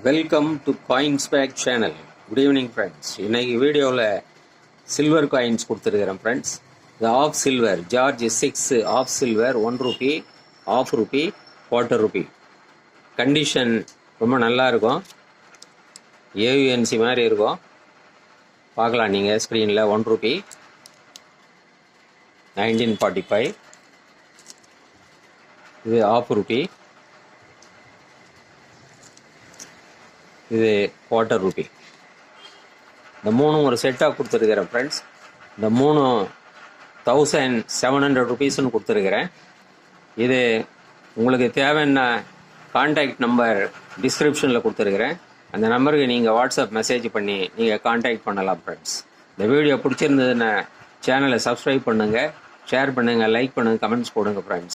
Welcome to coins back channel. Good evening friends. இன்றைக்கி வீடியோவில் silver coins கொடுத்துருக்கிறேன் ஃப்ரெண்ட்ஸ். இது half silver George 6 half silver 1 rupee, half rupee, quarter rupee. Condition ரொம்ப நல்லா இருக்கும், ஏயுஎன்சி மாதிரி இருக்கும். பார்க்கலாம் நீங்கள் ஸ்க்ரீனில். 1 ரூபி 1945. இது ஆஃப் ரூபி, இது குவார்ட்டர் ரூபி. இந்த மூணும் ஒரு செட்டாக கொடுத்துருக்கிறேன் ஃப்ரெண்ட்ஸ். இந்த மூணு 1700 ருபீஸ்ன்னு கொடுத்துருக்கிறேன். இது உங்களுக்கு தேவையான கான்டாக்ட் நம்பர் டிஸ்கிரிப்ஷனில் கொடுத்துருக்கிறேன். அந்த நம்பருக்கு நீங்கள் வாட்ஸ்அப் மெசேஜ் பண்ணி நீங்கள் கான்டாக்ட் பண்ணலாம் ஃப்ரெண்ட்ஸ். இந்த வீடியோ பிடிச்சிருந்ததுன்னா சேனலை சப்ஸ்கிரைப் பண்ணுங்கள், ஷேர் பண்ணுங்கள், லைக் பண்ணுங்கள், கமெண்ட்ஸ் போடுங்க ஃப்ரெண்ட்ஸ்.